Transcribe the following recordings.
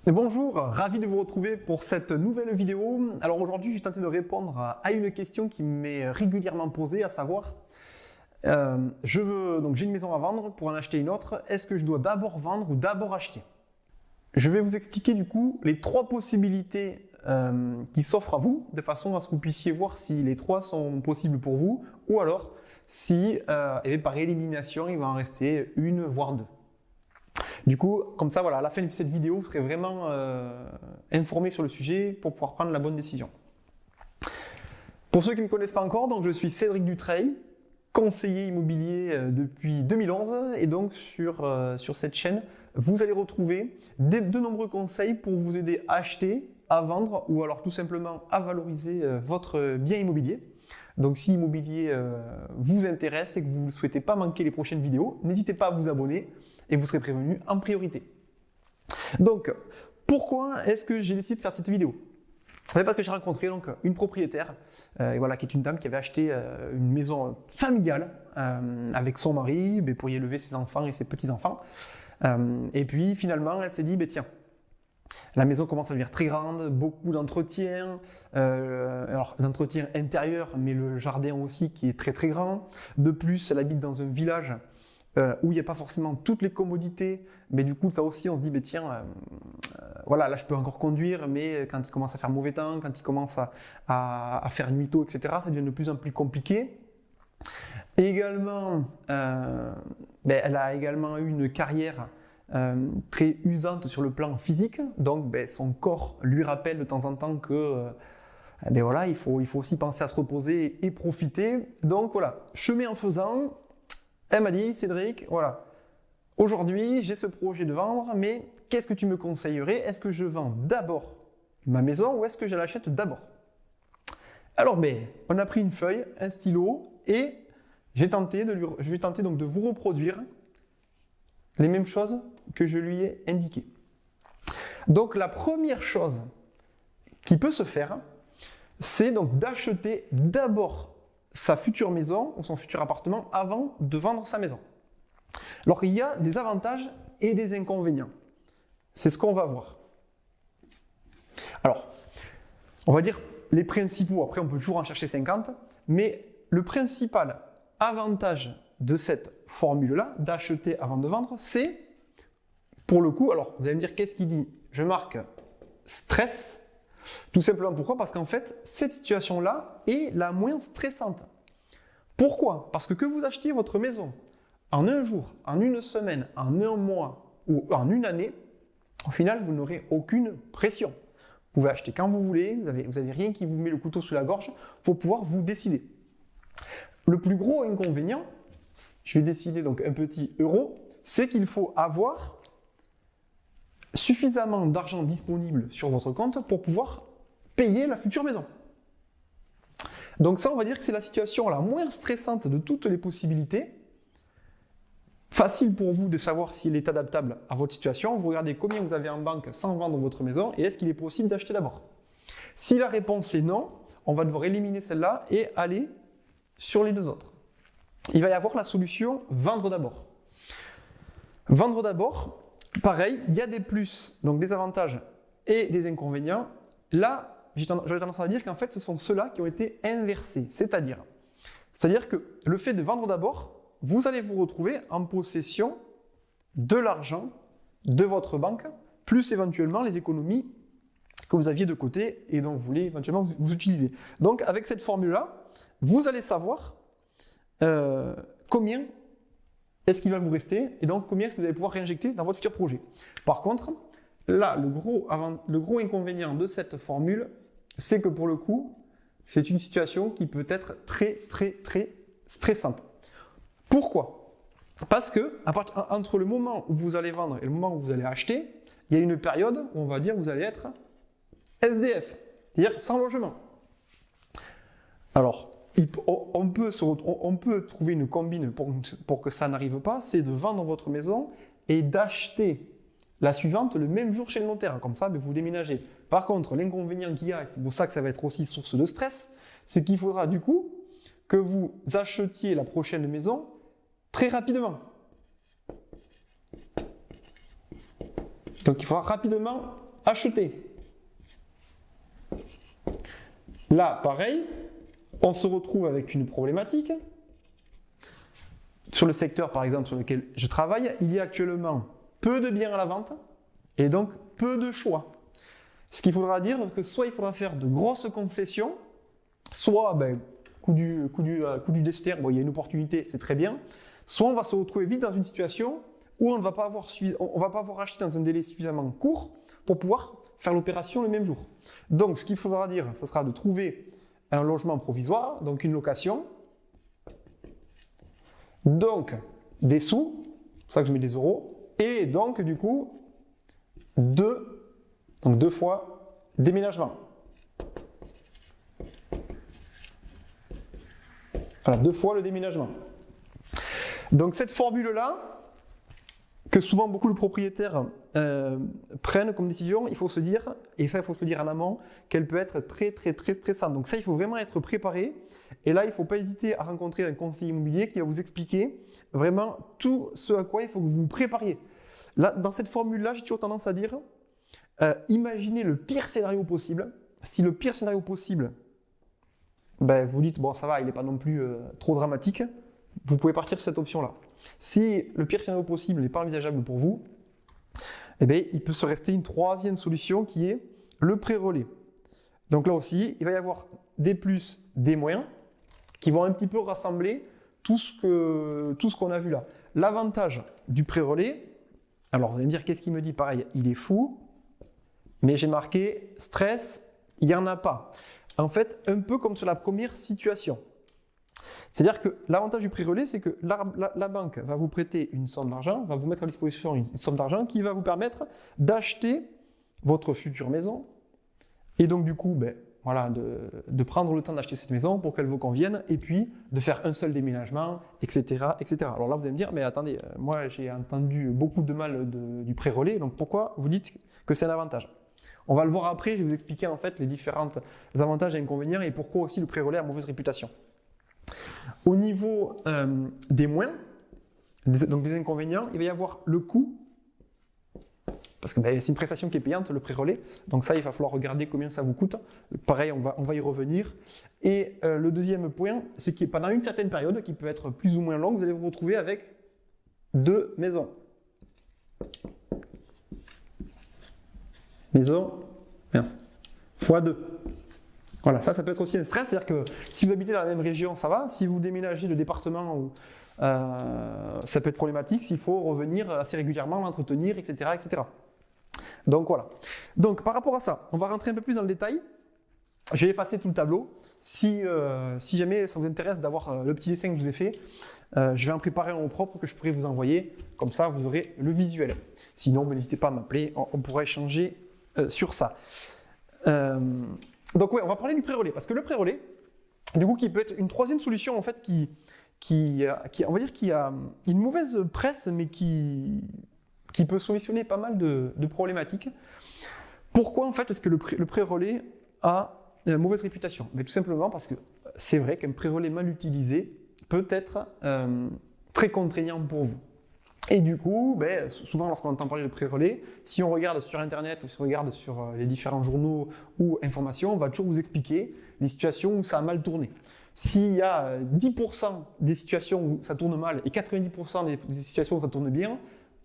Et bonjour, ravi de vous retrouver pour cette nouvelle vidéo. Alors aujourd'hui, je vais tenter de répondre à une question qui m'est régulièrement posée, à savoir j'ai une maison à vendre, pour en acheter une autre, est-ce que je dois d'abord vendre ou d'abord acheter? Je vais vous expliquer du coup les trois possibilités qui s'offrent à vous, de façon à ce que vous puissiez voir si les trois sont possibles pour vous, ou alors si par élimination, il va en rester une voire deux. Du coup, comme ça, voilà, à la fin de cette vidéo, vous serez vraiment informé sur le sujet pour pouvoir prendre la bonne décision. Pour ceux qui ne me connaissent pas encore, donc je suis Cédric Dutreil, conseiller immobilier depuis 2011, et donc sur cette chaîne, vous allez retrouver de nombreux conseils pour vous aider à acheter, à vendre ou alors tout simplement à valoriser votre bien immobilier. Donc si l'immobilier vous intéresse et que vous ne souhaitez pas manquer les prochaines vidéos, n'hésitez pas à vous abonner et vous serez prévenu en priorité. Donc, pourquoi est-ce que j'ai décidé de faire cette vidéo? C'est parce que j'ai rencontré donc une propriétaire, qui est une dame qui avait acheté une maison familiale avec son mari pour y élever ses enfants et ses petits-enfants. Et puis finalement, elle s'est dit, tiens, la maison commence à devenir très grande, beaucoup d'entretien, alors d'entretien intérieur, mais le jardin aussi qui est très très grand. De plus, elle habite dans un village où il n'y a pas forcément toutes les commodités, mais du coup, ça aussi, on se dit, tiens, voilà, là, je peux encore conduire, mais quand il commence à faire mauvais temps, quand il commence à faire nuiteux, etc., ça devient de plus en plus compliqué. Et également, elle a également eu une carrière très usante sur le plan physique, donc son corps lui rappelle de temps en temps que voilà, il faut aussi penser à se reposer et profiter. Donc voilà, chemin en faisant, elle m'a dit, Cédric, voilà, aujourd'hui j'ai ce projet de vendre, mais qu'est-ce que tu me conseillerais? Est-ce que je vends d'abord ma maison ou est-ce que je l'achète d'abord? Alors on a pris une feuille, un stylo et je vais tenter donc de vous reproduire les mêmes choses que je lui ai indiquées. Donc la première chose qui peut se faire, c'est donc d'acheter d'abord sa future maison ou son futur appartement avant de vendre sa maison. Alors il y a des avantages et des inconvénients. C'est ce qu'on va voir. Alors, on va dire les principaux, après on peut toujours en chercher 50, mais le principal avantage de cette formule-là, d'acheter avant de vendre, c'est, pour le coup, alors vous allez me dire qu'est-ce qu'il dit? Je marque stress. Tout simplement pourquoi? Parce qu'en fait, cette situation-là est la moins stressante. Pourquoi? Parce que vous achetiez votre maison en un jour, en une semaine, en un mois ou en une année, au final, vous n'aurez aucune pression. Vous pouvez acheter quand vous voulez, vous avez rien qui vous met le couteau sous la gorge pour pouvoir vous décider. Le plus gros inconvénient, je vais décider donc un petit euro, c'est qu'il faut avoir suffisamment d'argent disponible sur votre compte pour pouvoir payer la future maison. Donc ça, on va dire que c'est la situation la moins stressante de toutes les possibilités. Facile pour vous de savoir s'il est adaptable à votre situation. Vous regardez combien vous avez en banque sans vendre votre maison et est-ce qu'il est possible d'acheter d'abord. Si la réponse est non, on va devoir éliminer celle-là et aller sur les deux autres. Il va y avoir la solution vendre d'abord. Vendre d'abord, pareil, il y a des plus, donc des avantages et des inconvénients. Là, j'aurais tendance à dire qu'en fait, ce sont ceux-là qui ont été inversés. C'est-à-dire que le fait de vendre d'abord, vous allez vous retrouver en possession de l'argent de votre banque, plus éventuellement les économies que vous aviez de côté et dont vous voulez éventuellement vous utiliser. Donc, avec cette formule-là, vous allez savoir combien est-ce qu'il va vous rester et donc combien est-ce que vous allez pouvoir réinjecter dans votre futur projet. Par contre, là, le gros inconvénient de cette formule, c'est que pour le coup, c'est une situation qui peut être très, très, très stressante. Pourquoi? Parce que entre le moment où vous allez vendre et le moment où vous allez acheter, il y a une période où on va dire que vous allez être SDF, c'est-à-dire sans logement. Alors, on peut trouver une combine pour que ça n'arrive pas, c'est de vendre votre maison et d'acheter la suivante le même jour chez le notaire. Comme ça, vous déménagez. Par contre, l'inconvénient qu'il y a, et c'est pour ça que ça va être aussi source de stress, c'est qu'il faudra du coup que vous achetiez la prochaine maison très rapidement. Donc il faudra rapidement acheter. Là, pareil, on se retrouve avec une problématique. Sur le secteur, par exemple, sur lequel je travaille, il y a actuellement peu de biens à la vente et donc peu de choix. Ce qu'il faudra dire que soit il faudra faire de grosses concessions, soit coup du destin, bon, il y a une opportunité, c'est très bien, soit on va se retrouver vite dans une situation où on ne va pas avoir acheté dans un délai suffisamment court pour pouvoir faire l'opération le même jour. Donc ce qu'il faudra dire, ce sera de trouver un logement provisoire, donc une location, donc des sous, c'est pour ça que je mets des euros, et donc du coup deux fois déménagement. Voilà, 2 fois le déménagement. Donc cette formule-là, que souvent beaucoup de propriétaires prennent comme décision, il faut se dire, et ça il faut se le dire en amont, qu'elle peut être très stressante. Donc ça il faut vraiment être préparé. Et là il ne faut pas hésiter à rencontrer un conseiller immobilier qui va vous expliquer vraiment tout ce à quoi il faut que vous vous prépariez. Là, dans cette formule-là, j'ai toujours tendance à dire, imaginez le pire scénario possible. Si le pire scénario possible, vous dites, bon ça va, il n'est pas non plus trop dramatique, vous pouvez partir sur cette option-là. Si le pire scénario possible n'est pas envisageable pour vous, il peut se rester une troisième solution qui est le pré-relais. Donc là aussi, il va y avoir des plus, des moins, qui vont un petit peu rassembler tout ce qu'on a vu là. L'avantage du pré-relais, alors vous allez me dire, qu'est-ce qu'il me dit? Pareil, il est fou, mais j'ai marqué stress, il n'y en a pas. En fait, un peu comme sur la première situation. C'est-à-dire que l'avantage du pré-relais, c'est que la banque va vous prêter une somme d'argent, va vous mettre à disposition une somme d'argent qui va vous permettre d'acheter votre future maison. Et donc du coup, de prendre le temps d'acheter cette maison pour qu'elle vous convienne et puis de faire un seul déménagement, etc., etc. Alors là, vous allez me dire, mais attendez, moi j'ai entendu beaucoup de mal du pré-relais, donc pourquoi vous dites que c'est un avantage? On va le voir après, je vais vous expliquer en fait les différents avantages et inconvénients et pourquoi aussi le pré-relais a mauvaise réputation. Au niveau des moins, donc des inconvénients, il va y avoir le coût, parce que c'est une prestation qui est payante, le pré-relais, donc ça il va falloir regarder combien ça vous coûte. Pareil, on va y revenir. Et le deuxième point, c'est que pendant une certaine période, qui peut être plus ou moins longue, vous allez vous retrouver avec 2 maisons. Maison, fois 2. Voilà, ça peut être aussi un stress, c'est-à-dire que si vous habitez dans la même région, ça va. Si vous déménagez de département, ça peut être problématique, s'il faut revenir assez régulièrement, l'entretenir, etc., etc. Donc voilà. Donc par rapport à ça, on va rentrer un peu plus dans le détail. Je vais effacer tout le tableau. Si jamais ça vous intéresse d'avoir le petit dessin que je vous ai fait, je vais en préparer un au propre que je pourrai vous envoyer. Comme ça, vous aurez le visuel. Sinon, n'hésitez pas à m'appeler, on pourra échanger sur ça. Donc on va parler du pré-relais, parce que le pré-relais, du coup, qui peut être une troisième solution en fait, qui on va dire, qui a une mauvaise presse, mais qui peut solutionner pas mal de problématiques. Pourquoi en fait est-ce que le pré-relais a une mauvaise réputation? Mais tout simplement parce que c'est vrai qu'un pré-relais mal utilisé peut être très contraignant pour vous. Et du coup, souvent lorsqu'on entend parler de pré-relais, si on regarde sur Internet ou si on regarde sur les différents journaux ou informations, on va toujours vous expliquer les situations où ça a mal tourné. S'il y a 10% des situations où ça tourne mal et 90% des situations où ça tourne bien,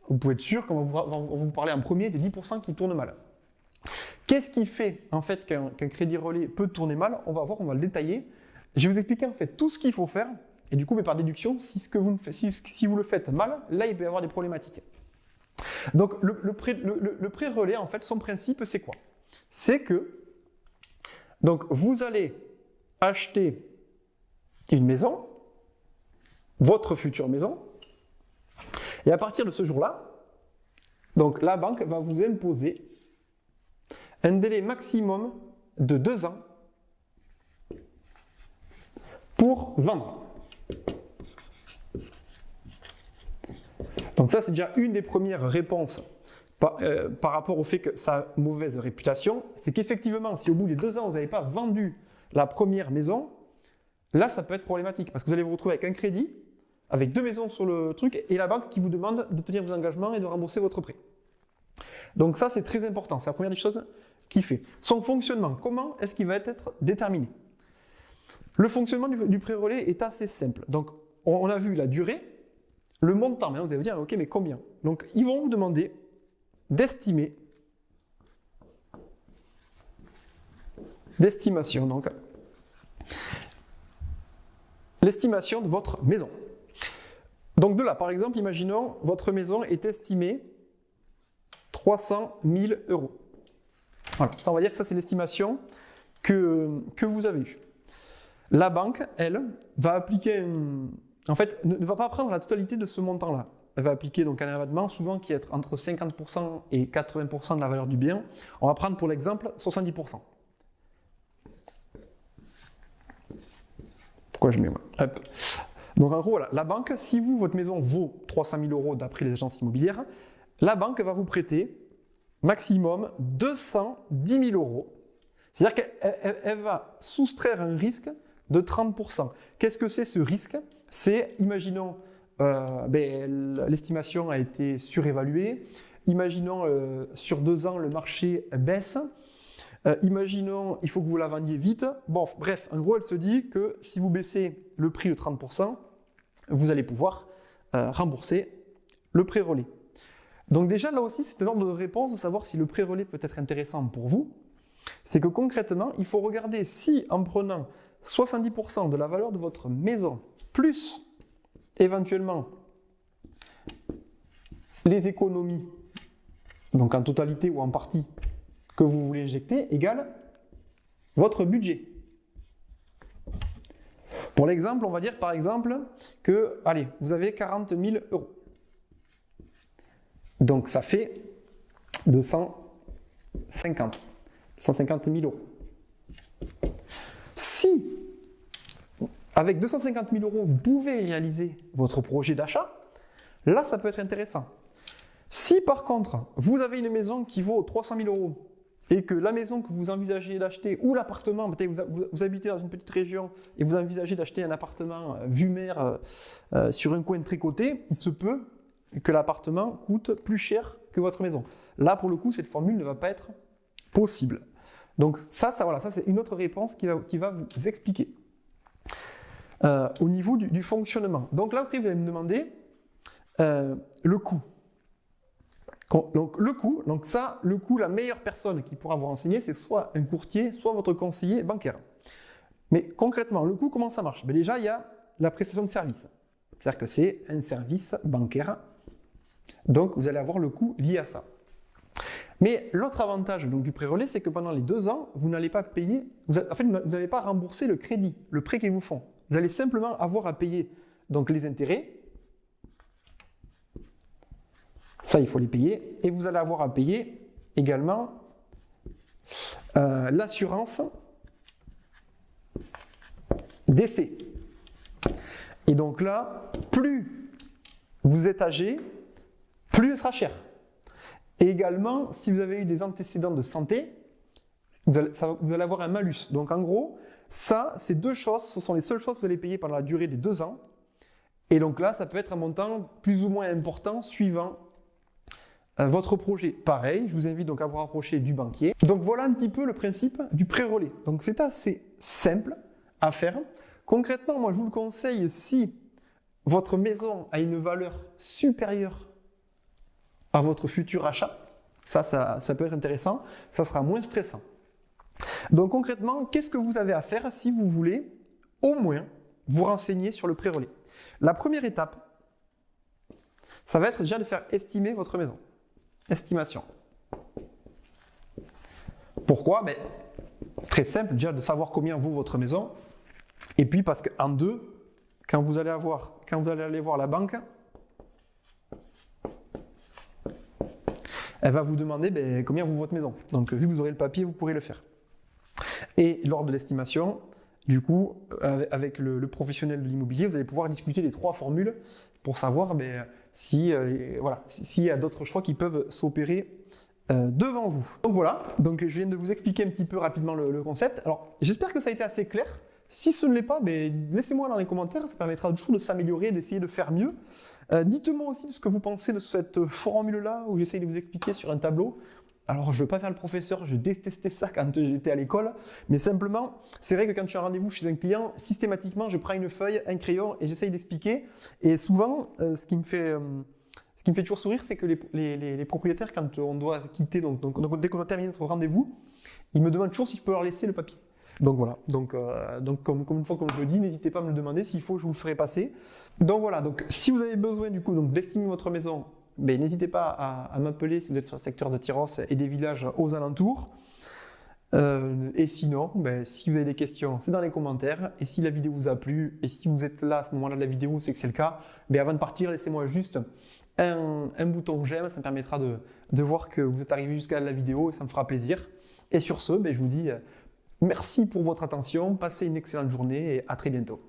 vous pouvez être sûr qu'on va vous parler en premier des 10% qui tournent mal. Qu'est-ce qui fait en fait qu'un crédit relais peut tourner mal? On va voir, on va le détailler. Je vais vous expliquer en fait tout ce qu'il faut faire. Et du coup, par déduction, si vous le faites mal, là, il peut y avoir des problématiques. Donc, le pré-relais, en fait, son principe, c'est quoi? C'est que donc, vous allez acheter une maison, votre future maison, et à partir de ce jour-là, donc la banque va vous imposer un délai maximum de 2 ans pour vendre. Donc ça, c'est déjà une des premières réponses par rapport au fait que ça a une mauvaise réputation. C'est qu'effectivement, si au bout des 2 ans, vous n'avez pas vendu la première maison, là, ça peut être problématique parce que vous allez vous retrouver avec un crédit, avec 2 maisons sur le truc et la banque qui vous demande de tenir vos engagements et de rembourser votre prêt. Donc ça, c'est très important. C'est la première des choses qu'il fait. Son fonctionnement, comment est-ce qu'il va être déterminé? Le fonctionnement du pré-relais est assez simple. Donc, on a vu la durée, le montant. Maintenant, vous allez vous dire, ok, mais combien? Donc, ils vont vous demander d'estimer, d'estimation, donc, l'estimation de votre maison. Donc de là, par exemple, imaginons votre maison est estimée 300 000 €. Voilà, ça on va dire que ça c'est l'estimation que vous avez eue. La banque, elle, va appliquer, en fait, ne va pas prendre la totalité de ce montant-là. Elle va appliquer donc un abattement souvent qui est entre 50% et 80% de la valeur du bien. On va prendre pour l'exemple 70%. Pourquoi je mets moi? Hop. Donc en gros, voilà, la banque, si votre maison vaut 300 000 € d'après les agences immobilières, la banque va vous prêter maximum 210 000 €. C'est-à-dire qu'elle va soustraire un risque de 30%. Qu'est-ce que c'est ce risque? C'est, imaginons, l'estimation a été surévaluée, imaginons sur 2 ans le marché baisse, imaginons il faut que vous la vendiez vite. Bon, bref, en gros, elle se dit que si vous baissez le prix de 30%, vous allez pouvoir rembourser le pré-relais. Donc déjà, là aussi, c'est un ordre de réponse de savoir si le pré-relais peut être intéressant pour vous. C'est que concrètement, il faut regarder si en prenant 70% de la valeur de votre maison, plus éventuellement les économies, donc en totalité ou en partie, que vous voulez injecter, égale votre budget. Pour l'exemple, on va dire par exemple que, allez, vous avez 40 000 €. Donc ça fait 250 000 €. Si, avec 250 000 €, vous pouvez réaliser votre projet d'achat, là, ça peut être intéressant. Si par contre, vous avez une maison qui vaut 300 000 € et que la maison que vous envisagez d'acheter, ou l'appartement, peut-être vous habitez dans une petite région et vous envisagez d'acheter un appartement vue mer sur un coin très coté, il se peut que l'appartement coûte plus cher que votre maison. Là, pour le coup, cette formule ne va pas être possible. Donc ça c'est une autre réponse qui va vous expliquer. Au niveau du fonctionnement. Donc là, après, vous allez me demander le coût. Donc le coût, la meilleure personne qui pourra vous renseigner, c'est soit un courtier, soit votre conseiller bancaire. Mais concrètement, le coût, comment ça marche? Déjà, il y a la prestation de service. C'est-à-dire que c'est un service bancaire. Donc, vous allez avoir le coût lié à ça. Mais l'autre avantage donc, du pré-relais, c'est que pendant les 2 ans, vous n'allez pas payer, vous n'allez pas rembourser le crédit, le prêt qu'ils vous font. Vous allez simplement avoir à payer donc, les intérêts. Ça, il faut les payer. Et vous allez avoir à payer également l'assurance décès. Et donc là, plus vous êtes âgé, plus elle sera chère. Et également, si vous avez eu des antécédents de santé, vous allez avoir un malus. Donc en gros, ça, ces deux choses, ce sont les seules choses que vous allez payer pendant la durée des 2 ans. Et donc là, ça peut être un montant plus ou moins important suivant votre projet. Pareil, je vous invite donc à vous rapprocher du banquier. Donc voilà un petit peu le principe du pré-relais. Donc c'est assez simple à faire. Concrètement, moi je vous le conseille si votre maison a une valeur supérieure à votre futur achat. Ça peut être intéressant, ça sera moins stressant. Donc concrètement, qu'est-ce que vous avez à faire si vous voulez au moins vous renseigner sur le pré-relais? La première étape, ça va être déjà de faire estimer votre maison. Estimation. Pourquoi? Très simple, déjà de savoir combien vaut votre maison. Et puis parce qu'en deux, quand vous allez aller voir la banque, elle va vous demander combien vaut votre maison. Donc vu que vous aurez le papier, vous pourrez le faire. Et lors de l'estimation, du coup, avec le professionnel de l'immobilier, vous allez pouvoir discuter des 3 formules pour savoir s'il y a d'autres choix qui peuvent s'opérer devant vous. Donc voilà, donc je viens de vous expliquer un petit peu rapidement le concept. Alors j'espère que ça a été assez clair. Si ce ne l'est pas, ben, laissez-moi dans les commentaires, ça permettra toujours de s'améliorer, d'essayer de faire mieux. Dites-moi aussi ce que vous pensez de cette formule-là où j'essaye de vous expliquer sur un tableau. Alors, je ne veux pas faire le professeur, je détestais ça quand j'étais à l'école, mais simplement, c'est vrai que quand je suis en rendez-vous chez un client, systématiquement, je prends une feuille, un crayon et j'essaye d'expliquer. Et souvent, ce qui me fait toujours sourire, c'est que les propriétaires, quand on doit quitter, donc dès qu'on a terminé notre rendez-vous, ils me demandent toujours si je peux leur laisser le papier. Donc voilà, donc comme une fois comme je le dis, n'hésitez pas à me le demander, s'il faut je vous le ferai passer. Donc voilà, donc si vous avez besoin du coup d'estimer votre maison, ben, n'hésitez pas à m'appeler si vous êtes sur le secteur de Tyrosse et des villages aux alentours. Et sinon, ben, si vous avez des questions, c'est dans les commentaires. Et si la vidéo vous a plu, et si vous êtes là à ce moment-là de la vidéo, c'est que c'est le cas, ben, avant de partir, laissez-moi juste un bouton j'aime, ça me permettra de voir que vous êtes arrivé jusqu'à la vidéo et ça me fera plaisir. Et sur ce, ben, je vous dis merci pour votre attention, passez une excellente journée et à très bientôt.